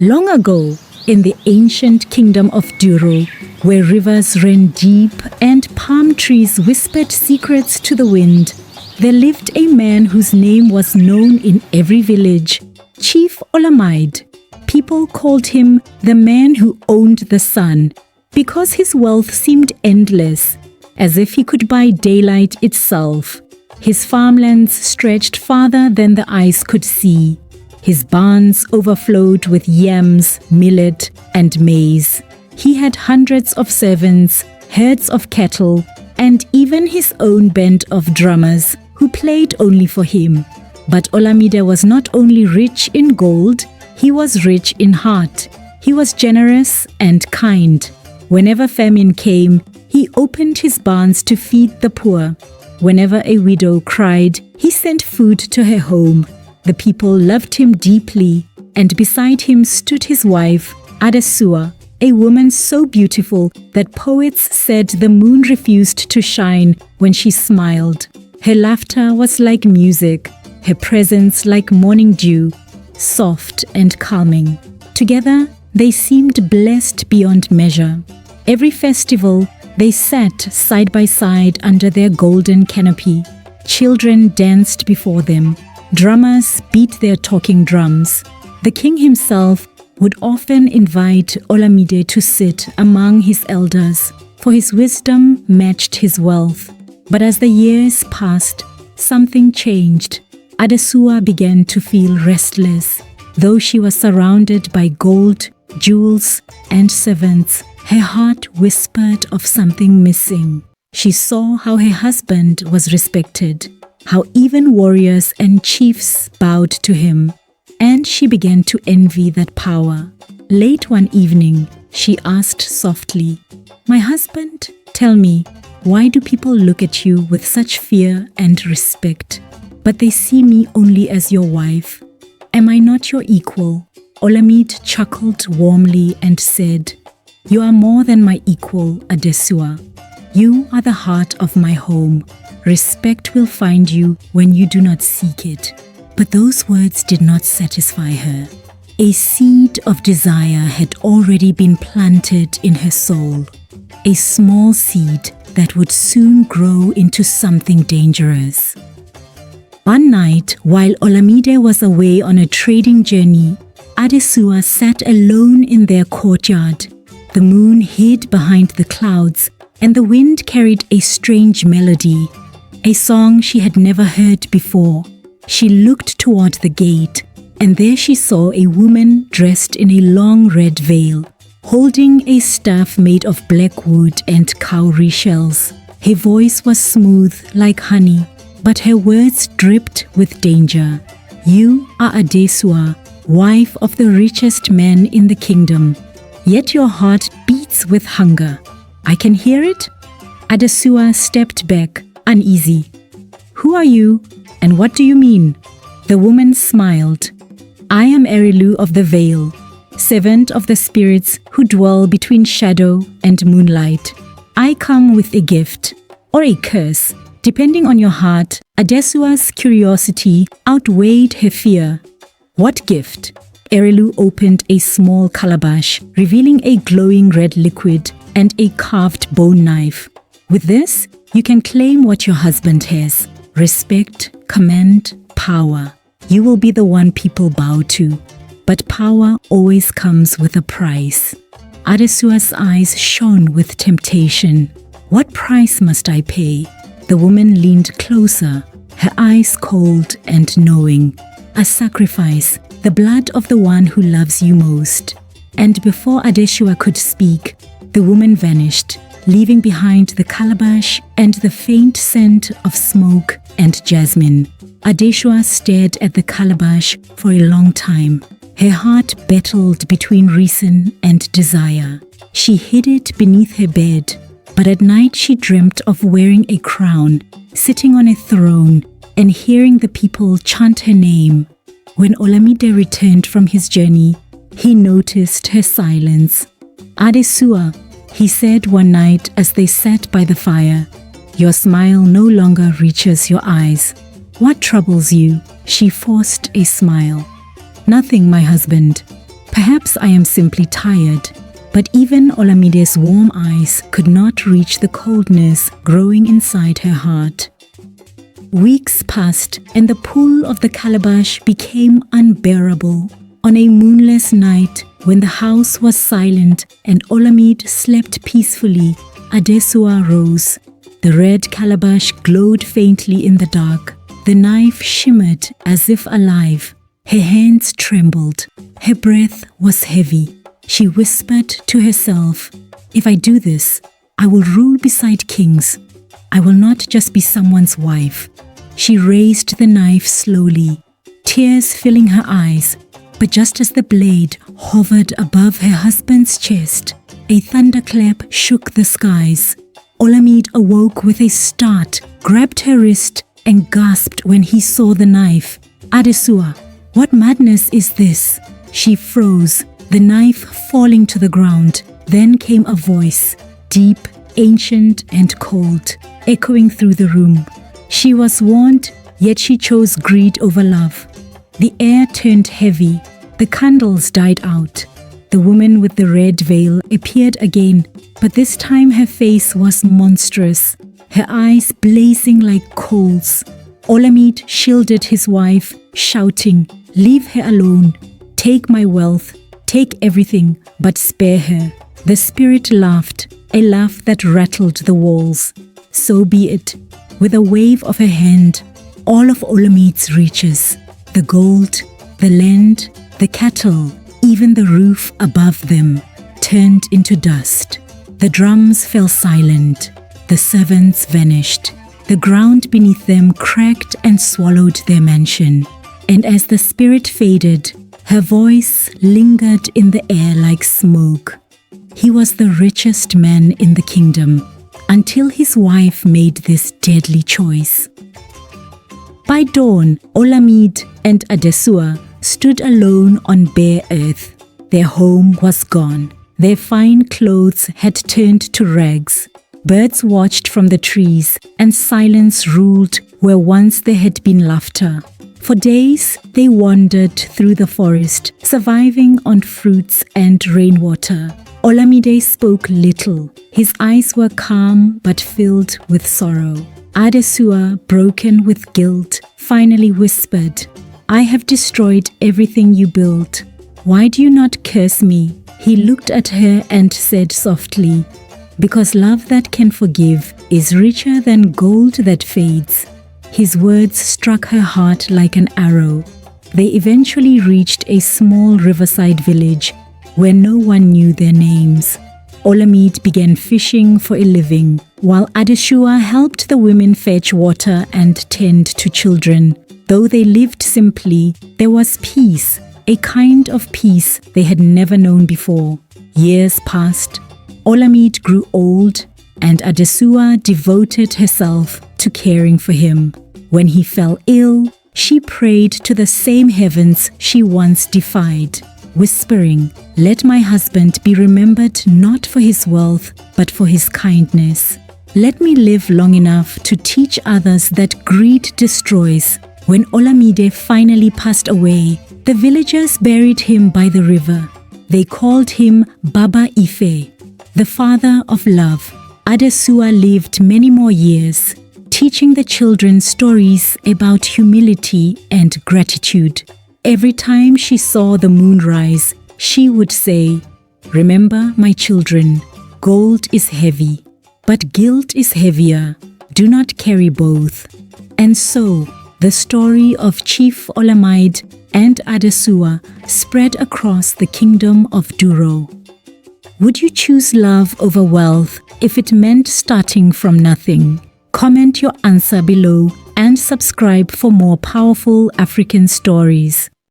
Long ago, in the ancient Kingdom of Duro, where rivers ran deep and palm trees whispered secrets to the wind, there lived a man whose name was known in every village, Chief Olamide. People called him the man who owned the sun because his wealth seemed endless, as if he could buy daylight itself. His farmlands stretched farther than the eyes could see. His barns overflowed with yams, millet, and maize. He had hundreds of servants, herds of cattle, and even his own band of drummers who played only for him. But Olamide was not only rich in gold, he was rich in heart. He was generous and kind. Whenever famine came, he opened his barns to feed the poor. Whenever a widow cried, he sent food to her home. The people loved him deeply, and beside him stood his wife, Adesua, a woman so beautiful that poets said the moon refused to shine when she smiled. Her laughter was like music, her presence like morning dew, soft and calming. Together, they seemed blessed beyond measure. Every festival, they sat side by side under their golden canopy. Children danced before them. Drummers beat their talking drums. The king himself would often invite Olamide to sit among his elders, for his wisdom matched his wealth. But as the years passed, something changed. Adesua began to feel restless. Though she was surrounded by gold, jewels, and servants, her heart whispered of something missing. She saw how her husband was respected, how even warriors and chiefs bowed to him, and she began to envy that power. Late one evening, she asked softly, "My husband, tell me, why do people look at you with such fear and respect, but they see me only as your wife? Am I not your equal?" Olamide chuckled warmly and said, "You are more than my equal, Adesua. You are the heart of my home. Respect will find you when you do not seek it." But those words did not satisfy her. A seed of desire had already been planted in her soul, a small seed that would soon grow into something dangerous. One night, while Olamide was away on a trading journey, Adesua sat alone in their courtyard. The moon hid behind the clouds, and the wind carried a strange melody, a song she had never heard before. She looked toward the gate, and there she saw a woman dressed in a long red veil, holding a staff made of black wood and cowrie shells. Her voice was smooth like honey, but her words dripped with danger. "You are Adesua, wife of the richest man in the kingdom. Yet your heart beats with hunger. I can hear it?" Adesua stepped back, uneasy. "Who are you, and what do you mean?" The woman smiled. "I am Erilu of the Veil, servant of the spirits who dwell between shadow and moonlight. I come with a gift, or a curse, depending on your heart." Adesua's curiosity outweighed her fear. "What gift?" Erilu opened a small calabash, revealing a glowing red liquid and a carved bone knife. "With this, you can claim what your husband has: respect, command, power. You will be the one people bow to. But power always comes with a price." Adesua's eyes shone with temptation. "What price must I pay?" The woman leaned closer, her eyes cold and knowing. "A sacrifice, the blood of the one who loves you most." And before Adesua could speak, the woman vanished, leaving behind the calabash and the faint scent of smoke and jasmine. Adesua stared at the calabash for a long time. Her heart battled between reason and desire. She hid it beneath her bed, but at night she dreamt of wearing a crown, sitting on a throne, and hearing the people chant her name. When Olamide returned from his journey, he noticed her silence. "Adesua," he said one night as they sat by the fire, "your smile no longer reaches your eyes. What troubles you?" She forced a smile. "Nothing, my husband. Perhaps I am simply tired. But even Olamide's warm eyes could not reach the coldness growing inside her heart. Weeks passed and the pull of the calabash became unbearable. On a moonless night, when the house was silent and Olamide slept peacefully, Adesua rose. The red calabash glowed faintly in the dark. The knife shimmered as if alive. Her hands trembled. Her breath was heavy. She whispered to herself, "If I do this, I will rule beside kings. I will not just be someone's wife." She raised the knife slowly, tears filling her eyes. But just as the blade hovered above her husband's chest, a thunderclap shook the skies. Olamide awoke with a start, grabbed her wrist, and gasped when he saw the knife. "Adesua, what madness is this?" She froze, the knife falling to the ground. Then came a voice, deep, ancient, and cold, echoing through the room. She was warned, yet she chose greed over love. The air turned heavy. The candles died out. The woman with the red veil appeared again, but this time her face was monstrous, her eyes blazing like coals. Olamide shielded his wife, shouting, "Leave her alone. Take my wealth. Take everything, but spare her." The spirit laughed, a laugh that rattled the walls. "So be it." With a wave of her hand, all of Olamide's riches, the gold, the land, the cattle, even the roof above them, turned into dust. The drums fell silent. The servants vanished. The ground beneath them cracked and swallowed their mansion. And as the spirit faded, her voice lingered in the air like smoke. He was the richest man in the kingdom, until his wife made this deadly choice. By dawn, Olamide and Adesua stood alone on bare earth. Their home was gone. Their fine clothes had turned to rags. Birds watched from the trees, and silence ruled where once there had been laughter. For days, they wandered through the forest, surviving on fruits and rainwater. Olamide spoke little. His eyes were calm but filled with sorrow. Adesua, broken with guilt, finally whispered, "I have destroyed everything you built. Why do you not curse me?" He looked at her and said softly, "Because love that can forgive is richer than gold that fades." His words struck her heart like an arrow. They eventually reached a small riverside village where no one knew their names. Olamide began fishing for a living, while Adesua helped the women fetch water and tend to children. Though they lived simply, there was peace, a kind of peace they had never known before. Years passed. Olamide grew old, and Adesua devoted herself to caring for him. When he fell ill, she prayed to the same heavens she once defied, whispering, "Let my husband be remembered not for his wealth, but for his kindness. Let me live long enough to teach others that greed destroys." When Olamide finally passed away, the villagers buried him by the river. They called him Baba Ife, the father of love. Adesua lived many more years, teaching the children stories about humility and gratitude. Every time she saw the moon rise, she would say, "Remember, my children, gold is heavy, but guilt is heavier. Do not carry both." And so, the story of Chief Olamide and Adesua spread across the Kingdom of Duro. Would you choose love over wealth if it meant starting from nothing? Comment your answer below and subscribe for more powerful African stories.